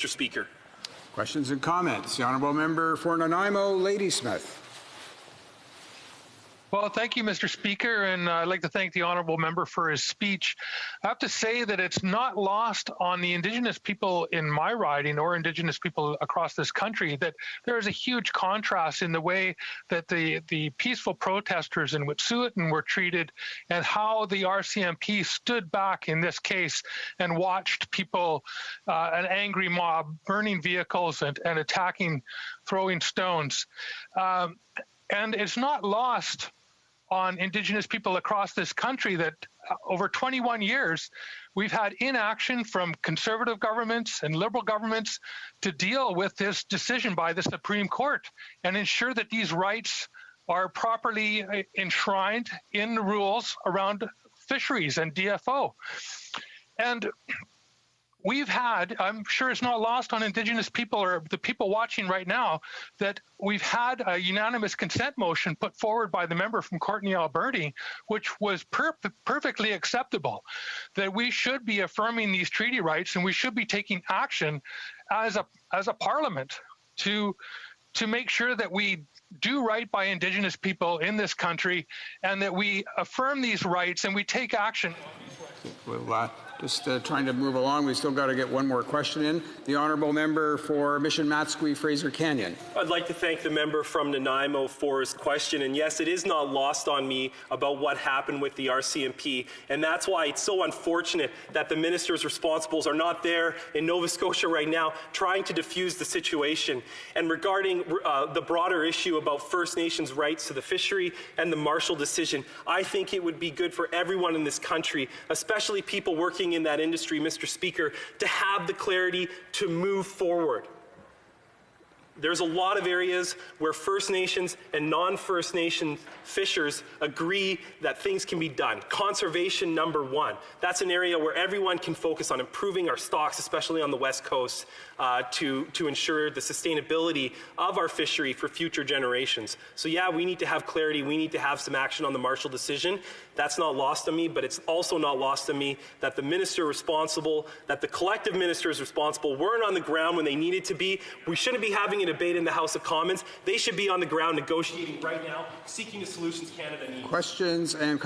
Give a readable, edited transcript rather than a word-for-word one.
Mr. Speaker. Questions and comments. The Honourable Member for Nanaimo, Ladysmith. Well, thank you, Mr. Speaker, and I'd like to thank the honourable member for his speech. I have to say that it's not lost on the Indigenous people in my riding or Indigenous people across this country that there is a huge contrast in the way that the peaceful protesters in Wet'suwet'en were treated and how the RCMP stood back in this case and watched people, an angry mob, burning vehicles and attacking, throwing stones. And it's not lost on Indigenous people across this country that over 21 years, we've had inaction from conservative governments and liberal governments to deal with this decision by the Supreme Court and ensure that these rights are properly enshrined in the rules around fisheries and DFO. And we've had, I'm sure it's not lost on Indigenous people or the people watching right now, that we've had a unanimous consent motion put forward by the member from Courtenay, Alberta, which was perfectly acceptable, that we should be affirming these treaty rights and we should be taking action as a parliament to make sure that we do right by Indigenous people in this country and that we affirm these rights and we take action. We'll just trying to move along. We still got to get one more question in. The Honourable Member for Mission-Matsqui, Fraser Canyon. I'd like to thank the member from Nanaimo for his question. And yes, it is not lost on me about what happened with the RCMP. And that's why it's so unfortunate that the ministers responsible are not there in Nova Scotia right now trying to defuse the situation. And regarding the broader issue about First Nations rights to the fishery and the Marshall decision, I think it would be good for everyone in this country, especially people working in that industry, Mr. Speaker, to have the clarity to move forward. There's a lot of areas where First Nations and non-First Nation fishers agree that things can be done. Conservation, number one. That's an area where everyone can focus on improving our stocks, especially on the West Coast, to ensure the sustainability of our fishery for future generations. So yeah, we need to have clarity. We need to have some action on the Marshall decision. That's not lost on me, but it's also not lost on me that the minister responsible, that the collective ministers responsible weren't on the ground when they needed to be. We shouldn't be having a debate in the House of Commons. They should be on the ground negotiating right now, seeking the solutions Canada needs. Questions and comments.